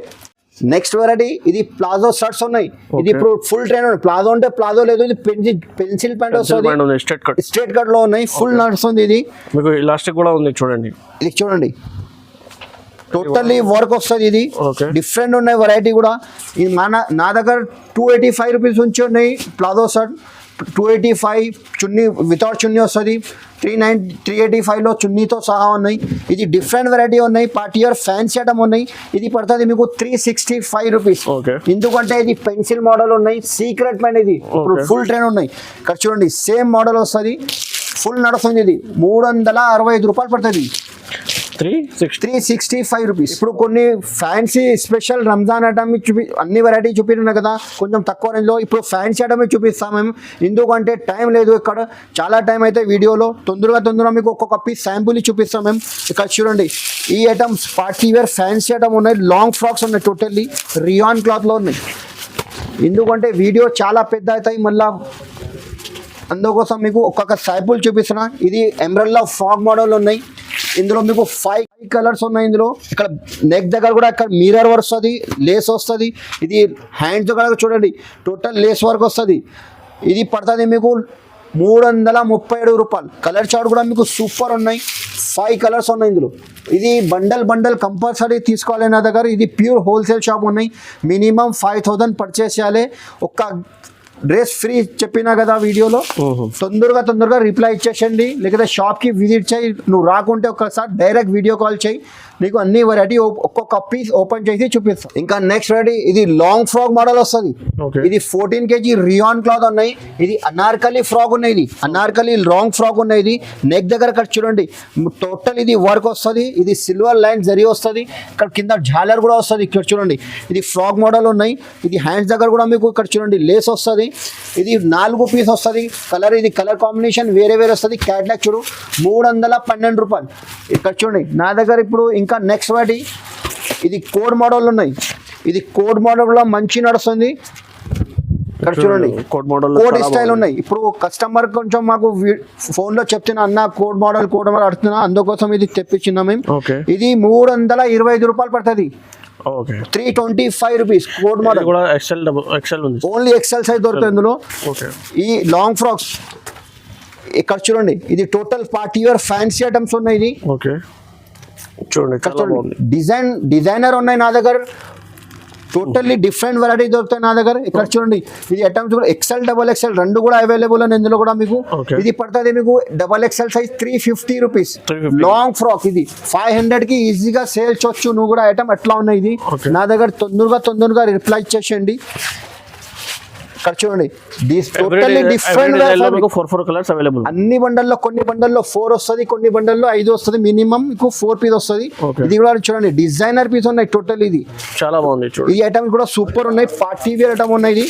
నెక్స్ట్ వెరైటీ, ఇది ప్లాజో షర్ట్స్ ఉన్నాయి. ఇది ఇప్పుడు ఫుల్ ట్రెండ్ ఉంది. ప్లాజో అంటే ప్లాజో లేదు, ఇది పెన్సిల్ ప్యాంట్ వస్తుంది. స్ట్రేట్ కట్ లో ఉన్నాయి. ఫుల్ నడుస్తుంది. ఇది మీకు ఇలాస్టిక్ కూడా ఉంది చూడండి. ఇది చూడండి టోటల్లీ వర్క్ వస్తుంది. ఇది డిఫరెంట్ ఉన్నాయి వెరైటీ కూడా. ఇది నా దగ్గర 285 రూపీస్ నుంచి ఉన్నాయి ప్లాజో షర్ట్. 285 చున్నీ వితౌట్ చున్నీ వస్తుంది. 385లో చున్నీతో సహా ఉన్నాయి. ఇది డిఫరెంట్ వెరైటీ ఉన్నాయి. పార్టీ ఇయర్ ఫ్యాన్సీ ఐటమ్ ఉన్నాయి. ఇది పడుతుంది మీకు 365 రూపీస్. ఎందుకంటే ఇది పెన్సిల్ మోడల్ ఉన్నాయి. సీక్రెట్ మైన్ ఇది ఇప్పుడు ఫుల్ ట్రెండ్ ఉన్నాయి. ఇక్కడ చూడండి సేమ్ మోడల్ వస్తుంది. ఫుల్ నడుస్తుంది. ఇది 365 రూపాయలు పడుతుంది. 365 రూపీస్. ఇప్పుడు కొన్ని ఫ్యాన్సీ స్పెషల్ రంజాన్ ఐటమ్ అన్ని వెరైటీ చూపిస్తున్నాయి కదా కొంచెం తక్కువ రేంజ్లో. ఇప్పుడు ఫ్యాన్సీ ఐటమ్ చూపిస్తాం మేము. ఎందుకంటే టైం లేదు ఇక్కడ, చాలా టైం అయితే వీడియోలో. తొందరగా మీకు ఒక్కొక్క పీస్ శాంపుల్ చూపిస్తాం మేము. ఇక్కడ చూడండి ఈ items party wear fancy item ఉన్నాయి. లాంగ్ ఫ్రాక్స్ ఉన్నాయి. టోటల్లీ రియాన్ క్లాత్లో ఉన్నాయి. ఎందుకంటే వీడియో చాలా పెద్ద అవుతాయి మళ్ళీ, అందుకోసం మీకు ఒక్కొక్క శాంపుల్ చూపిస్తున్నా. ఇది ఎంబ్రెల్లా ఫ్రాక్ మోడల్ ఉన్నాయి. ఇందులో మీకు 5 కలర్స్ ఉన్నాయి. ఇందులో ఇక్కడ నెక్ దగ్గర కూడా ఇక్కడ మిర్రర్ వర్క్ వస్తుంది, లేస్ వస్తుంది. ఇది హ్యాండ్స్ దగ్గర చూడండి టోటల్ లేస్ వర్క్ వస్తుంది. ఇది పడుతుంది మీకు 337 రూపాయలు. కలర్ చార్ట్ కూడా మీకు సూపర్ ఉన్నాయి. 5 కలర్స్ ఉన్నాయి ఇందులో. ఇది బండల్ కంపల్సరీ తీసుకోవాలి నా దగ్గర. ఇది ప్యూర్ హోల్సేల్ షాప్ ఉన్నాయి. మినిమం 5000 పర్చేస్ చేయాలి. ఒక్క డ్రెస్ ఫ్రీ చెప్పినా కదా వీడియోలో. తొందరగా రిప్లై ఇచ్చేసండి, లేకపోతే షాప్కి విజిట్ చేయి. నువ్వు రాకుంటే ఒకసారి డైరెక్ట్ వీడియో కాల్ చేయి. నీకు అన్ని వెరైటీ ఒక్కొక్క పీస్ ఓపెన్ చేసి చూపిస్తాను. ఇంకా నెక్స్ట్ వెరైటీ ఇది లాంగ్ ఫ్రాక్ మోడల్ వస్తుంది. ఇది 14 kg రియాన్ క్లాత్ ఉన్నాయి. ఇది అనార్కలి ఫ్రాక్ ఉన్నాయి. ఇది అనార్కలి లాంగ్ ఫ్రాక్ ఉన్నాయి. ఇది నెక్ దగ్గర ఇక్కడ చూడండి టోటల్ ఇది వర్క్ వస్తుంది. ఇది సిల్వర్ లైన్ జరీ వస్తుంది. ఇక్కడ కింద జాలర్ కూడా వస్తుంది. ఇక్కడ చూడండి ఇది ఫ్రాక్ మోడల్ ఉన్నాయి. ఇది హ్యాండ్స్ దగ్గర కూడా మీకు ఇక్కడ చూడండి లేస్ వస్తుంది. ఇది 4 పీస్ వస్తుంది. కలర్ ఇది కలర్ కాంబినేషన్ వేరే వస్తుంది. క్యాట్లాగ్ చూడు 312 రూపాయలు. ఇక్కడ చూడండి నా దగ్గర ఇప్పుడు ఇంకా నెక్స్ట్ వాటి ఇది కోడ్ మోడల్ ఉన్నాయి. ఇది కోడ్ మోడల్ కూడా మంచి నడుస్తుంది. ఇక్కడ చూడండి కోడ్ స్టైల్ ఉన్నాయి. ఇప్పుడు కస్టమర్ కొంచెం మాకు ఫోన్లో చెప్తున్నా అన్న కోడ్ మోడల్ అడుగుతున్నా, అందుకోసం ఇది తెప్పించినా మేము. ఇది 325 రూపాయలు పడుతుంది. 325 రూపీస్. కోడ్ మోడల్ కూడా ఎక్సెల్ ఉంది. ఓన్లీ ఎక్సెల్ సైజ్ దొరుకుతుంది ఇందులో. ఈ లాంగ్ ఫ్రాక్స్ ఇక్కడ చూడండి ఇది total party wear fancy items ఉన్నాయి. ఇది చూడండి డిజైనర్ ఉన్నాయి నా దగ్గర. టోటల్లీ డిఫరెంట్ వెరైటీ దొరుకుతాయి నా దగ్గర. ఇక్కడ చూడండి ఇది ఐటమ్స్ కూడా ఎక్సెల్ XXL రెండు కూడా అవైలబుల్ అని ఇందులో కూడా మీకు. ఇది పడుతుంది మీకు XXL size 350 rupees. Long frock ఇది 500కి ఈజీగా సేల్ చేయొచ్చు. నువ్వు కూడా ఐటమ్ ఎట్లా ఉన్నాయి ఇది నా దగ్గర. తొందరగా రిప్లై చేసేయండి. ఇక్కడ చూడండి టోటల్లీ డిఫరెంట్ 4 కలర్స్ అవైలబుల్. అన్ని బండల్లో కొన్ని బండల్లో 4 వస్తుంది, కొన్ని బండల్లో 5 వస్తుంది. మినిమం మీకు 4 పీస్ వస్తుంది. ఇది కూడా చూడండి డిజైనర్ పీస్ ఉన్నాయి టోటల్. ఇది చాలా బాగుంది. ఈ ఐటమ్స్ కూడా సూపర్ ఉన్నాయి. పార్టీ వేర్ ఐటమ్ ఉన్నాయి. ఇది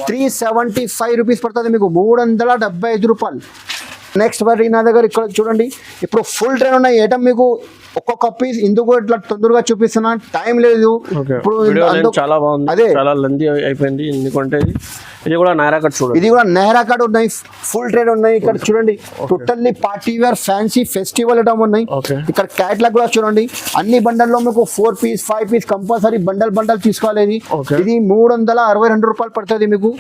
375 రూపీస్ పడుతుంది మీకు. 375 రూపాయలు. నెక్స్ట్ మరి నా దగ్గర ఇక్కడ చూడండి ఇప్పుడు ఫుల్ ట్రైన్ ఉన్నాయి ఐటమ్ మీకు. ఒక్కొక్క పీస్ ఎందుకు ఇట్లా తొందరగా చూపిస్తున్నా, టైం లేదు ఇప్పుడు. చాలా బాగుంది. అదే చాలా లెంతీ అయిపోయింది. ఎందుకంటే ఇది కూడా నైరా కట్ చూడండి. ఇది కూడా నైరా కట్ ఉన్నాయి. ఫుల్ ట్రైన్ ఉన్నాయి. ఇక్కడ చూడండి totally party wear fancy festival item ఉన్నాయి. ఇక్కడ క్యాట్లాగ్ కూడా చూడండి. అన్ని బండల్లో మీకు 4 పీస్ 5 పీస్ కంపల్సరీ బండల్ తీసుకోవాలి. ఇది 362 రూపాయలు పడుతుంది మీకు.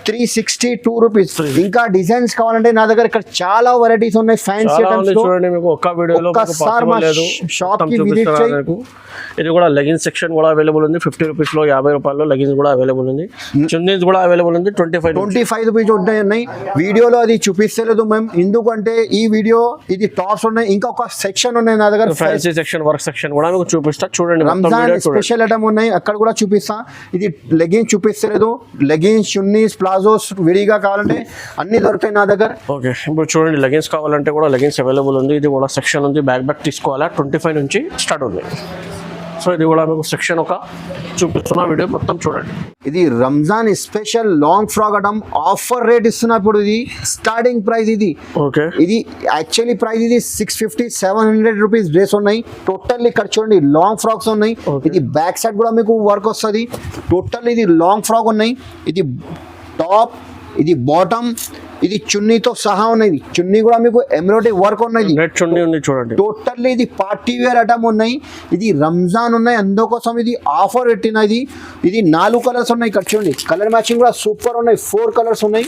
362 రూపీస్. ఇంకా డిజైన్స్ కావాలంటే నా దగ్గర ఇక్కడ చాలా వెరైటీస్ ఉన్నాయి ఫ్యాన్సీ ఐటమ్స్. చూడండి మీకు ఒక్క వీడియోలో షాప్ కి విజిట్ చేయండి. ఇది కూడా లెగిన్స్ సెక్షన్ కూడా అవైలబుల్ ఉంది. 50 రూపీస్లో 50 రూపాయల్లో లెగిన్స్ కూడా అవైలబుల్ ఉంది. చున్నీస్ కూడా అవైలబుల్ ఉంది. 25 రూపీస్ ఉన్నాయి. వీడియోలో అది చూపిస్తలేదు మేము, ఎందుకంటే ఈ వీడియో ఇది టాప్స్ ఉన్నాయి. ఇంకా ఒక సెక్షన్ ఉన్నాయి నా దగ్గర ఫ్యాన్సీ సెక్షన్, వర్క్ సెక్షన్ కూడా మీకు చూపిస్తా. చూడండి రంజాన్ స్పెషల్ ఐటమ్ ఉన్నాయి. అక్కడ కూడా చూపిస్తా. ఇది లెగిన్స్ చూపిస్తలేదు. లెగిన్స్, చున్నీస్, ప్లాజోస్ విడిగా కావాలంటే అన్ని దొరుకుతాయి నా దగ్గర. ఓకే ఇప్పుడు చూడండి లెగిన్స్ కావాలంటే కూడా లెగిన్స్ అవైలబుల్ ఉంది. ఇది కూడా సెక్షన్ ఉంది. బ్యాక్ తీసుకోవాలా 25 నుంచి స్టార్ట్ ఉంది. సో ఇది కూడా మీకు సెక్షన్ ఒక చూపిస్తున్న వీడియో మొత్తం చూడండి. ఇది Ramzan special long frock item offer rate ఇస్తున్నా. ఇప్పుడు ఇది స్టార్టింగ్ ప్రైస్. ఇది ఓకే ఇది యాక్చువల్లీ ప్రైస్ ఇది 650-700 రూపీస్ డ్రెస్ ఉన్నాయి. టోటల్లీ ఇక్కడ చూడండి లాంగ్ ఫ్రాక్స్ ఉన్నాయి. ఇది బ్యాక్ సైడ్ కూడా మీకు వర్క్ వస్తుంది. టోటల్ ఇది లాంగ్ ఫ్రాక్ ఉన్నాయి. ఇది టాప్, ఇది బాటమ్, ఇది చున్నీతో సహా ఉన్నది. చున్నీ కూడా మీకు ఎంబ్రాయిడరీ వర్క్ ఉన్నది. చున్నీ ఉంది చూడండి. టోటల్లీ ఇది పార్టీ వేర్ ఐటమ్ ఉన్నాయి. ఇది రంజాన్ ఉన్నాయి, అందుకోసం ఇది ఆఫర్ పెట్టినది. ఇది 4 కలర్స్ ఉన్నాయి. ఇక్కడ చూడండి కలర్ మ్యాచింగ్ కూడా సూపర్ ఉన్నాయి. 4 కలర్స్ ఉన్నాయి.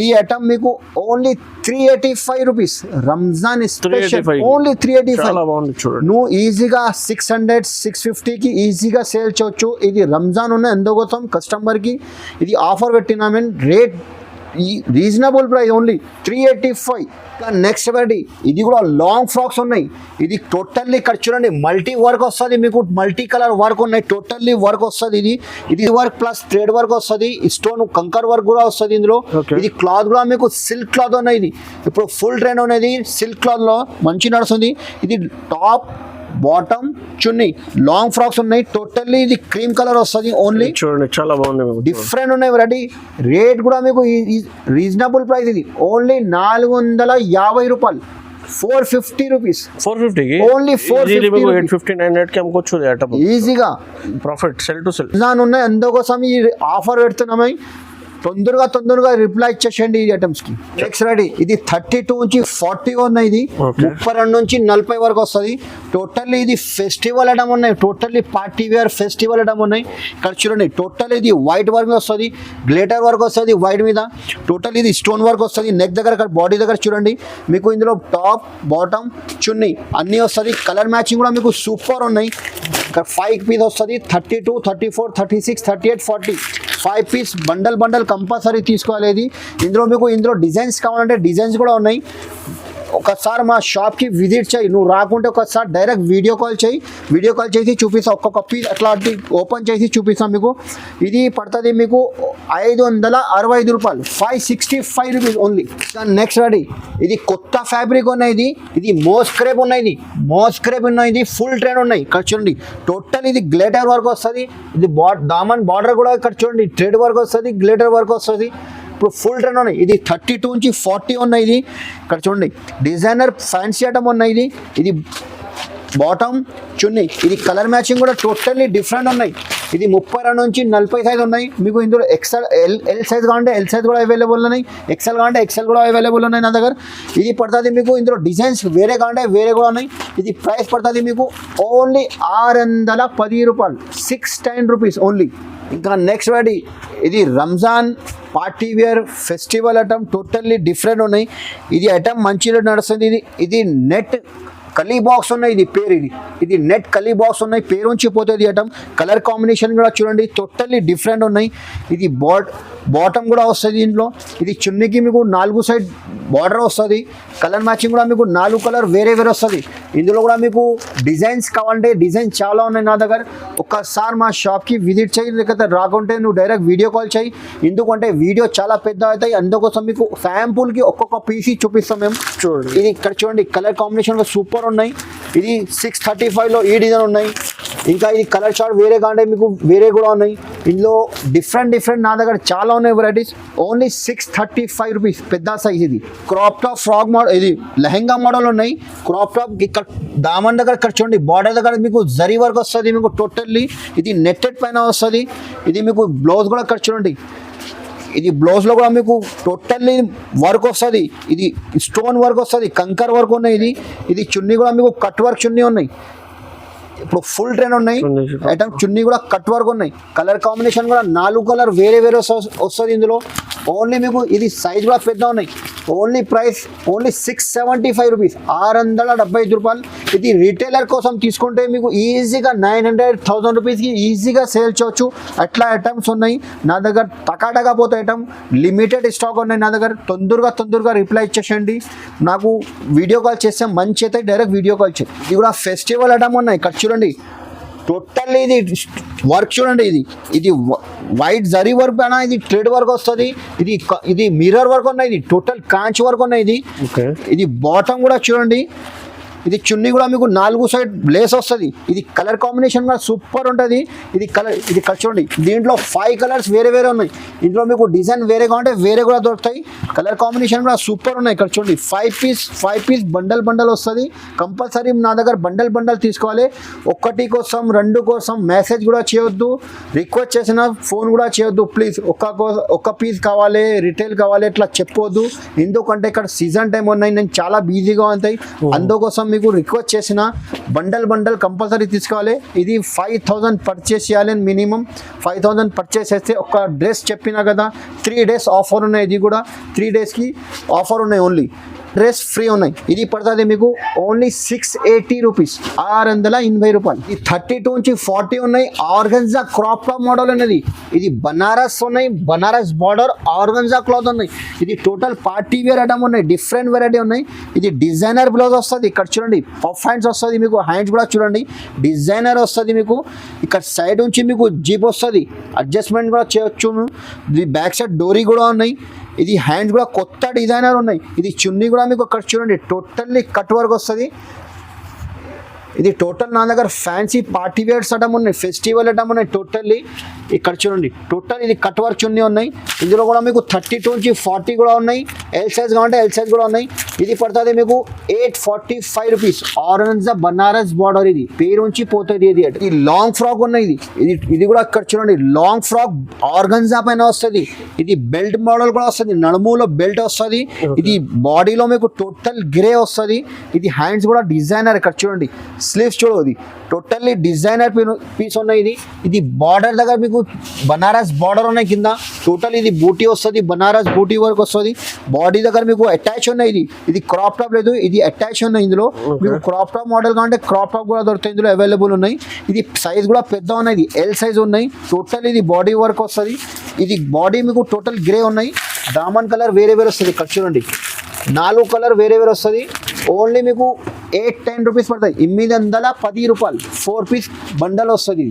ఈ ఐటమ్ మీకు only 385 rupees. Ramzan special only 385. నువ్వు ఈజీగా 600-650కి ఈజీగా సేల్ చేయొచ్చు. ఇది రంజాన్ ఉన్నాయి, అందుకోసం కస్టమర్కి ఇది ఆఫర్ పెట్టినా. రేట్ ఈ reasonable price only 385. Next variety ఇది కూడా లాంగ్ ఫ్రాక్స్ ఉన్నాయి. ఇది టోటల్లీ ఇక్కడ చూడండి మల్టీ వర్క్ వస్తుంది, మీకు మల్టీ కలర్ వర్క్ ఉన్నాయి, టోటల్లీ వర్క్ వస్తుంది. ఇది వర్క్ ప్లస్ థ్రెడ్ వర్క్ వస్తుంది, స్టోన్ కంకర్ వర్క్ కూడా వస్తుంది ఇందులో. ఇది క్లాత్ కూడా మీకు సిల్క్ క్లాత్ ఉన్నాయి. ఇది ఇప్పుడు ఫుల్ ట్రెండ్ అనేది సిల్క్ క్లాత్ లో మంచి నడుస్తుంది. ఇది టాప్ బాటమ్ చున్నీ లాంగ్ ఫ్రాక్స్ ఉన్నాయి. టోటల్లీ ఇది క్రీమ్ కలర్ వస్తుంది ఓన్లీ. చూడండి చాలా బాగుంది, డిఫరెంట్ ఉన్నాయి వెరైటీ. రేట్ కూడా మీకు రీజనబుల్ ప్రైస్. ఇది ఓన్లీ 450 రూపాయలు, 450 రూపీస్. 450 ఓన్లీ 450 850 900 కి అమ్ముకోవచ్చు ఐటమ్ ఈజీగా. ప్రాఫిట్ సెల్ టు సెల్ ఉన్నాయి, అందుకోసం ఈ ఆఫర్ పెడుతున్నాము. తొందరగా రిప్లై ఇచ్చేసేయండి ఈ ఐటమ్స్ కి. నెక్స్ట్ రెడీ ఇది 32 నుంచి 40 ఉన్నాయి. ఇది 32 నుంచి 40 వరకు వస్తుంది. టోటల్లీ ఇది ఫెస్టివల్ ఐటమ్ ఉన్నాయి, totally party wear festival item ఉన్నాయి. ఇక్కడ చూడండి టోటల్ ఇది వైట్ వర్క్ వస్తుంది, గ్లిటర్ వర్క్ వస్తుంది వైట్ మీద. టోటల్ ఇది స్టోన్ వర్క్ వస్తుంది నెక్ దగ్గర, బాడీ దగ్గర చూడండి. మీకు ఇందులో టాప్ బాటమ్ చున్నీ అన్నీ వస్తుంది. కలర్ మ్యాచింగ్ కూడా మీకు సూపర్ ఉన్నాయి. ఇక్కడ 5 పీస్ వస్తుంది, 32, 34, 36, 38, 40 5 పీస్ బండల్ కంపల్సరీ తీసుకోవాలి. ఇందులో డిజైన్స్ కావాలంటే డిజైన్స్ కూడా ఉన్నాయి. ఒకసారి మా షాప్కి విజిట్ చేయి, నువ్వు రాకుంటే ఒకసారి డైరెక్ట్ వీడియో కాల్ చేసి చూపిస్తా. ఒక్కొక్క పీస్ అట్లా ఓపెన్ చేసి చూపిస్తాం మీకు. ఇది పడుతుంది మీకు 565 రూపాయలు, 565 రూపీస్ ఓన్లీ. నెక్స్ట్ రెడీ ఇది కొత్త ఫ్యాబ్రిక్ ఉన్నాయి. ఇది మోస్క్రేప్ ఉన్నాయి. ఇది ఫుల్ ట్రెండ్ ఉన్నాయి. ఇక్కడ చూడండి టోటల్ ఇది గ్లిటర్ వర్క్ వస్తుంది. ఇది దామన్ బార్డర్ కూడా ఇక్కడ చూడండి థ్రెడ్ వర్క్ వస్తుంది, గ్లిటర్ వర్క్ వస్తుంది. ఇప్పుడు ఫుల్ ట్రెండ్ ఉన్నాయి. ఇది 32 నుంచి 40 ఉన్నాయి. ఇది ఇక్కడ చూడండి డిజైనర్ ఫ్యాన్సీ ఐటమ్ ఉన్నాయి. ఇది బాటమ్ చున్నీ, ఇది కలర్ మ్యాచింగ్ కూడా టోటల్లీ డిఫరెంట్ ఉన్నాయి. ఇది 32 నుంచి 40 సైజ్ ఉన్నాయి. మీకు ఇందులో ఎల్ సైజ్ కావాలంటే ఎల్ సైజ్ కూడా అవైలబుల్ ఉన్నాయి, ఎక్సెల్ కావాలంటే ఎక్సెల్ కూడా అవైలబుల్ ఉన్నాయి నా దగ్గర. ఇది పడుతుంది మీకు ఇందులో డిజైన్స్ వేరే కావాలంటే వేరే కూడా ఉన్నాయి. ఇది ప్రైస్ పడుతుంది మీకు ఓన్లీ 610 రూపాయలు, 610 రూపీస్ ఓన్లీ. ఇంకా నెక్స్ట్ వెరైటీ ఇది Ramzan party wear festival item, totally different ఉన్నాయి. ఇది ఐటమ్ మంచిగా నడుస్తుంది. ఇది నెట్ కలీ బాక్స్ ఉన్నాయి. ఇది పేరు ఇది నెట్ కలీ బాక్స్ ఉన్నాయి, పేరు నుంచి పోతుంది ఐటమ్. కలర్ కాంబినేషన్ కూడా చూడండి టోటల్లీ డిఫరెంట్ ఉన్నాయి. ఇది బాటమ్ కూడా వస్తుంది ఇంట్లో. ఇది చున్నీకి మీకు 4 సైడ్ బార్డర్ వస్తుంది. కలర్ మ్యాచింగ్ కూడా మీకు 4 కలర్ వేరే వస్తుంది. ఇందులో కూడా మీకు డిజైన్స్ కావాలంటే డిజైన్ చాలా ఉన్నాయి నా దగ్గర. ఒక్కసారి మా షాప్కి విజిట్ చేయి, లేకపోతే రాకుంటే నువ్వు డైరెక్ట్ వీడియో కాల్ చేయి. ఎందుకంటే వీడియో చాలా పెద్ద అవుతాయి, అందుకోసం మీకు శాంపుల్కి ఒక్కొక్క పీస్ చూపిస్తాం మేము. చూడండి ఇది ఇక్కడ చూడండి కలర్ కాంబినేషన్ సూపర్ ఉన్నాయి. ఇది 635లో ఈ డిజైన్ ఉన్నాయి. ఇంకా ఇది కలర్ షార్ట్ వేరే కాంటే మీకు వేరే కూడా ఉన్నాయి. ఇందులో డిఫరెంట్ నా దగ్గర చాలా ఉన్నాయి వెరైటీస్. ఓన్లీ 635 రూపీస్ పెద్ద సైజ్. ఇది క్రాప్ టాప్ ఫ్రాక్ మోడల్, ఇది లెహెంగా మోడల్ ఉన్నాయి. క్రాప్ టాప్ ఇక్కడ దామన్ దగ్గర ఇక్కడ చూడండి బార్డర్ దగ్గర మీకు జరీ వర్క్ వస్తుంది. మీకు టోటల్లీ ఇది నెట్టెడ్ పైన వస్తుంది. ఇది మీకు బ్లౌజ్ కూడా ఇక్కడ చూడండి, ఇది బ్లౌజ్లో కూడా మీకు టోటల్లీ వర్క్ వస్తుంది. ఇది స్టోన్ వర్క్ వస్తుంది, కంకర్ వర్క్ ఉన్నాయి. ఇది చున్నీ కూడా మీకు కట్ వర్క్ చున్నీ ఉన్నాయి. ఇప్పుడు ఫుల్ ట్రెండ్ ఉన్నాయి ఐటమ్. చున్నీ కూడా కట్ వర్క్ ఉన్నాయి. కలర్ కాంబినేషన్ కూడా 4 కలర్ వేరే వస్తుంది ఇందులో. ఓన్లీ మీకు ఇది సైజ్ కూడా పెద్ద ఉన్నాయి. ఓన్లీ ప్రైస్ ఓన్లీ 675 రూపీస్, 675 రూపాయలు. ఇది రీటైలర్ కోసం తీసుకుంటే మీకు ఈజీగా 900-1000 రూపీస్కి ఈజీగా సేల్ చేయవచ్చు. అట్లా ఐటమ్స్ ఉన్నాయి నా దగ్గర. టకాటగా పోతే ఐటమ్ లిమిటెడ్ స్టాక్ ఉన్నాయి నా దగ్గర. తొందరగా రిప్లై ఇచ్చేసండి. నాకు వీడియో కాల్ చేస్తే మంచి అయితే డైరెక్ట్ వీడియో కాల్ చేయండి. ఇది కూడా ఫెస్టివల్ ఐటమ్ ఉన్నాయి. ఇక్కడ చూడండి టోటల్లీ ఇది వర్క్ చూడండి. ఇది వైట్ జరీ వర్క్ పైన ఇది థ్రెడ్ వర్క్ వస్తుంది. ఇది మిర్రర్ వర్క్ ఉన్నాయి. ఇది టోటల్ కాంచ్ వర్క్ ఉన్నాయి. ఇది బాటమ్ కూడా చూడండి. ఇది చున్నీ కూడా మీకు 4 సైడ్ లేస్ వస్తుంది. ఇది కలర్ కాంబినేషన్ కూడా సూపర్ ఉంటుంది. ఇది కలర్ చూడండి, దీంట్లో 5 కలర్స్ వేరే ఉన్నాయి. ఇందులో మీకు డిజైన్ వేరే కావాలంటే వేరే కూడా దొరుకుతాయి. కలర్ కాంబినేషన్ కూడా సూపర్ ఉన్నాయి. ఇక్కడ చూడండి 5 పీస్ బండల్ వస్తుంది. కంపల్సరీ నా దగ్గర బండల్ తీసుకోవాలి. 1 కోసం 2 కోసం మెసేజ్ కూడా చేయొద్దు, రిక్వెస్ట్ చేసిన ఫోన్ కూడా చేయొద్దు ప్లీజ్. ఒక్క పీస్ కావాలి, రిటైల్ కావాలి ఇట్లా చెప్పొద్దు. ఎందుకంటే ఇక్కడ సీజన్ టైం ఉన్నాయి, నేను చాలా బిజీగా ఉంటాయి. అందుకోసం మీకు రిక్వెస్ట్ చేసిన బండల్ కంపల్సరీ తీసుకోవాలి. ఇది 5000 పర్చేస్ చేయాలి మినిమం. 5000 పర్చేస్ చేస్తే ఒక డ్రెస్ చెప్పినా కదా 3 డేస్ ఆఫర్ ఉన్నాయి. ఇది కూడా 3 డేస్కి ఆఫర్ ఉన్నాయి ఓన్లీ. డ్రెస్ ఫ్రీ ఉన్నాయి. ఇది పడుతుంది మీకు ఓన్లీ 680 రూపీస్, 680 రూపాయలు. ఈ 32 నుంచి 40 ఉన్నాయి. ఆర్గన్జా క్రాప్ టాప్ మోడల్ ఉన్నది. ఇది బనారస్ ఉన్నాయి, బనారస్ బార్డర్ ఆర్గన్జా క్లాత్ ఉన్నాయి. ఇది టోటల్ పార్టీ వేర్ ఐటమ్ ఉన్నాయి, డిఫరెంట్ వెరైటీ ఉన్నాయి. ఇది డిజైనర్ బ్లౌజ్ వస్తుంది. ఇక్కడ చూడండి పఫ్ హ్యాండ్స్ వస్తుంది మీకు, హ్యాండ్స్ కూడా చూడండి డిజైనర్ వస్తుంది మీకు. ఇక్కడ సైడ్ నుంచి మీకు జీప్ వస్తుంది, అడ్జస్ట్మెంట్ కూడా చేయొచ్చు. ఇది బ్యాక్ సైడ్ డోరీ కూడా ఉన్నాయి. ఇది హ్యాండ్స్ కూడా కొత్త డిజైనర్ ఉన్నాయి. ఇది చున్నీ కూడా మీకు అక్కడ చూడండి టోటల్లీ కట్ వర్క్ వస్తుంది. ఇది టోటల్ నా దగ్గర ఫ్యాన్సీ పార్టీ వేర్స్ ఐటమ్ ఉన్నాయి, ఫెస్టివల్ ఐటమ్ ఉన్నాయి. టోటల్లీ ఇక్కడ చూడండి టోటల్ ఇది కట్ వర్క్ చున్నీ ఉన్నాయి. ఇందులో కూడా మీకు 32 నుంచి 40 కూడా ఉన్నాయి. ఎల్ సైజ్ కావాలంటే ఎల్ సైజ్ కూడా ఉన్నాయి. ఇది పడుతుంది మీకు 845 రూపీస్. ఆరెంజ్ బనారస్ బార్డర్, ఇది పేరు నుంచి పోతుంది. ఇది లాంగ్ ఫ్రాక్ ఉన్నాయి. ఇది కూడా ఇక్కడ చూడండి లాంగ్ ఫ్రాక్ ఆర్గన్జా పైన వస్తుంది. ఇది బెల్ట్ మోడల్ కూడా వస్తుంది, నడుములో బెల్ట్ వస్తుంది. ఇది బాడీలో మీకు టోటల్ గ్రే వస్తుంది. ఇది హ్యాండ్స్ కూడా డిజైనర్. ఇక్కడ చూడండి స్లీవ్స్ చూడదు, టోటల్లీ డిజైనర్ పీస్ ఉన్నాయి. ఇది బార్డర్ దగ్గర మీకు బనారస్ బార్డర్ ఉన్నాయి కింద. టోటల్ ఇది బూటీ వస్తుంది, బనారస్ బూటీ వర్క్ వస్తుంది. బాడీ దగ్గర మీకు అటాచ్ ఉన్నాయి. ఇది క్రాప్ టాప్ లేదు, ఇది అటాచ్ ఉన్నాయి. ఇందులో మీకు క్రాప్ టాప్ మోడల్ కావాలంటే క్రాప్ టాప్ కూడా దొరుకుతాయి, ఇందులో అవైలబుల్ ఉన్నాయి. ఇది సైజ్ కూడా పెద్ద ఉన్నాయి, ఎల్ సైజ్ ఉన్నాయి. టోటల్ ఇది బాడీ వర్క్ వస్తుంది. ఇది బాడీ మీకు టోటల్ గ్రే ఉన్నాయి. దామన్ కలర్ వేరే వేరే వస్తుంది. ఇక్కడ చూడండి 4 కలర్ వేరే వేరే వస్తుంది. ఓన్లీ మీకు 810 రూపీస్ పడుతుంది, 810 రూపాయలు. 4 పీస్ బండల్ వస్తుంది.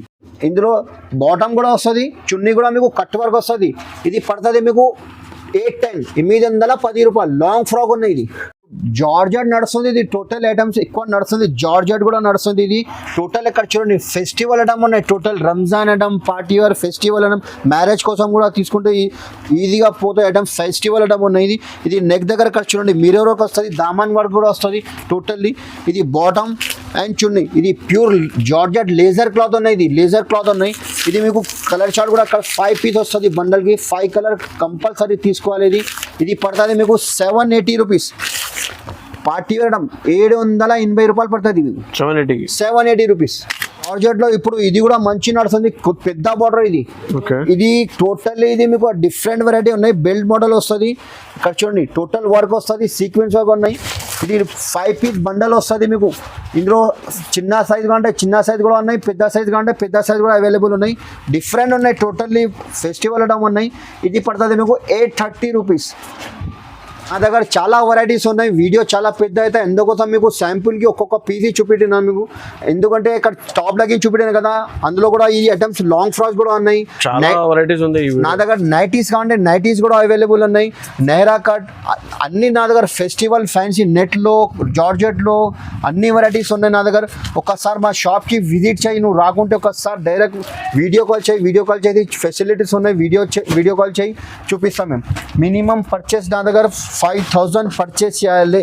ఇందులో బాటమ్ కూడా వస్తుంది, చున్నీ కూడా మీకు కట్ వర్క్ వస్తుంది. ఇది పడుతుంది మీకు 810, 810 రూపాయలు. లాంగ్ ఫ్రాక్ ఉన్నాయి. ఇది జార్జెట్ నడుస్తుంది. ఇది టోటల్ ఐటమ్స్ ఎక్కువ నడుస్తుంది, జార్జెట్ కూడా నడుస్తుంది. ఇది టోటల్ ఇక్కడ చూడండి ఫెస్టివల్ ఐటమ్ ఉన్నాయి. Total Ramzan item, party wear, festival item, marriage కోసం కూడా తీసుకుంటే ఈజీగా పోతే ఐటమ్ ఫెస్టివల్ ఐటమ్ ఉన్నాయి. ఇది నెక్ దగ్గర ఇక్కడ చూడండి మిర్రర్ వర్క్ వస్తుంది, దామన్ వర్క్ కూడా వస్తుంది టోటల్లీ. ఇది బాటమ్ అండ్ చున్నీ. ఇది ప్యూర్ జార్జెట్ లేజర్ క్లాత్ ఉన్నాయి. ఇది లేజర్ క్లాత్ ఉన్నాయి. ఇది మీకు కలర్ చార్ట్ కూడా అక్కడ 5 పీస్ వస్తుంది. బండల్కి 5 కలర్ కంపల్సరీ తీసుకోవాలి. ఇది పడుతుంది మీకు 780 రూపీస్. పార్టీ వేయడం 780 రూపాయలు పడుతుంది. 780 రూపీస్. జార్జెట్లో ఇప్పుడు ఇది కూడా మంచి నడుస్తుంది, పెద్ద బార్డర్. ఇది టోటల్లీ ఇది మీకు డిఫరెంట్ వెరైటీ ఉన్నాయి. బెల్ట్ మోడల్ వస్తుంది. ఇక్కడ చూడండి టోటల్ వర్క్ వస్తుంది, సీక్వెన్స్ వర్క్ ఉన్నాయి. ఇది 5 పీస్ బండల్ వస్తుంది మీకు. ఇందులో చిన్న సైజ్ కావాలంటే చిన్న సైజ్ కూడా ఉన్నాయి, పెద్ద సైజ్ కావాలంటే పెద్ద సైజ్ కూడా అవైలబుల్ ఉన్నాయి. డిఫరెంట్ ఉన్నాయి, టోటల్లీ ఫెస్టివల్ ఐటమ్ ఉన్నాయి. ఇది పడుతుంది మీకు 830 రూపీస్. నా దగ్గర చాలా వెరైటీస్ ఉన్నాయి. వీడియో చాలా పెద్ద అయితే ఎందుకోసం మీకు శాంపుల్కి ఒక్కొక్క పీసీ చూపెట్టినాను మీకు. ఎందుకంటే ఇక్కడ టాప్ లకి చూపెట్టాను కదా, అందులో కూడా ఈ ఐటమ్స్ లాంగ్ ఫ్రాక్స్ కూడా ఉన్నాయి. నా దగ్గర నైటీస్ కావాలంటే నైటీస్ కూడా అవైలబుల్ ఉన్నాయి. నెహ్రా కట్ అన్ని నా దగ్గర ఫెస్టివల్ ఫ్యాన్సీ నెట్లో, జార్జెట్లో అన్ని వెరైటీస్ ఉన్నాయి నా దగ్గర. ఒకసారి మా షాప్కి విజిట్ చేయి. నువ్వు రాకుంటే ఒకసారి డైరెక్ట్ వీడియో కాల్ చేయి. వీడియో కాల్ చేసి ఫెసిలిటీస్ ఉన్నాయి, వీడియో కాల్ చేయి, చూపిస్తాం మేము. మినిమం పర్చేస్ నా దగ్గర 5000 పర్చేస్ చేయాలి.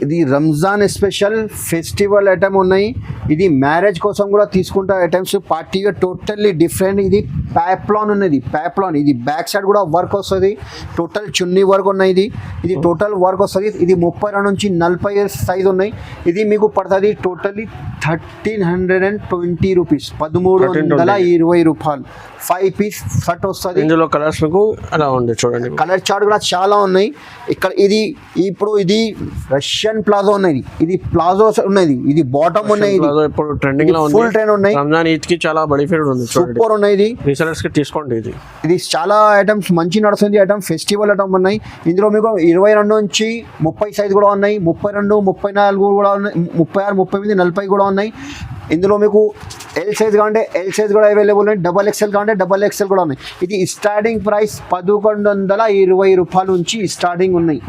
ఇది రంజాన్ స్పెషల్ ఫెస్టివల్ ఐటమ్ ఉన్నాయి. ఇది మ్యారేజ్ కోసం కూడా తీసుకుంటే ఐటమ్స్ పార్టీ టోటల్లీ డిఫరెంట్. ఇది ప్యాప్లాన్ ఉన్నది, ప్యాప్లాన్. ఇది బ్యాక్ సైడ్ కూడా వర్క్ వస్తుంది, టోటల్ చున్నీ వర్క్ ఉన్నాయి. ఇది టోటల్ వర్క్ వస్తుంది. ఇది 32 నుంచి 40 సైజ్ ఉన్నాయి. ఇది మీకు పడుతుంది టోటల్లీ 1320 రూపీస్, 1320 రూపాయలు. 5 పీస్ షర్ట్ వస్తుంది. ఇందులో కలర్స్ మీకు అలా ఉంది చూడండి. కలర్ చార్ట్ కూడా చాలా ఉన్నాయి ఇక్కడ. ఇది ఇప్పుడు ఇది రష్యన్ ప్లాజో ఉన్నది. ఇది ప్లాజో ఉన్నది. ఇది బాటమ్ ఉన్నాయి. ఇప్పుడు ట్రెండింగ్ లో ఉంది, ఫుల్ ట్రెండ్ ఉన్నాయి. రంజాన్ ఈద్ కి చాలా బెనిఫిట్ ఉంది. సూపర్ ఉన్నాయి. ఇది రీసెలర్స్ కి తీసుకోండి. ఇది చాలా ఐటమ్స్ మంచి నడుస్తుంది. ఐటమ్ ఫెస్టివల్ ఐటమ్ ఉన్నాయి. ఇందులో మీకు 22 నుంచి 30 సైజ్ కూడా ఉన్నాయి, 32, 34 కూడా ఉన్నాయి, 36, 38, 40 కూడా ఉన్నాయి. ఇందులో మీకు ఎల్ సైజ్ కావాలంటే ఎల్ సైజ్ కూడా అవైలబుల్ ఉన్నాయి, డబల్ ఎక్స్ఎల్ కావాలంటే డబల్ ఎక్స్ఎల్ కూడా ఉన్నాయి. ఇది స్టార్టింగ్ ప్రైస్ 1120 రూపాయల నుంచి స్టార్టింగ్ ఉన్నాయి.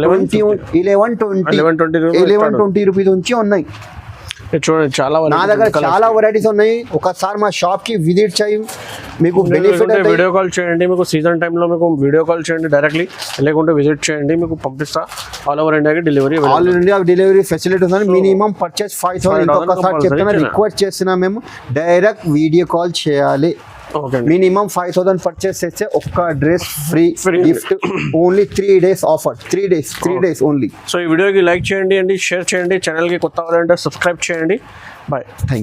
1120 రూపీస్ నుంచి ఉన్నాయి. చూడండి చాలా నా దగ్గర చాలా వెరైటీస్ ఉన్నాయి. ఒకసారి మా షాప్ కి విజిట్ చేయి, మీకు బెనిఫిట్. వీడియో కాల్ చేయండి, మీకు సీజన్ టైంలో మీకు వీడియో కాల్ చేయండి డైరెక్ట్లీ, లేకుంటే విజిట్ చేయండి, మీకు పంపిస్తా. ఆల్ ఓవర్ ఇండియాకి delivery, all India delivery facility ఉంది. Minimum purchase 5000. ఇంకొకసారి చెప్తున్నా, రిక్వెస్ట్ చేస్తున్నా, మేము డైరెక్ట్ వీడియో కాల్ చేయాలి. మినిమం 5000 పర్చేస్ చేస్తే ఒక్క dress free gift. Only 3 days offer, 3 days only. So ఈ వీడియోకి లైక్ చేయండి అండి, షేర్ చేయండి. ఛానల్కి కొత్త వాళ్ళంటే సబ్స్క్రైబ్ చేయండి. Bye, thank you.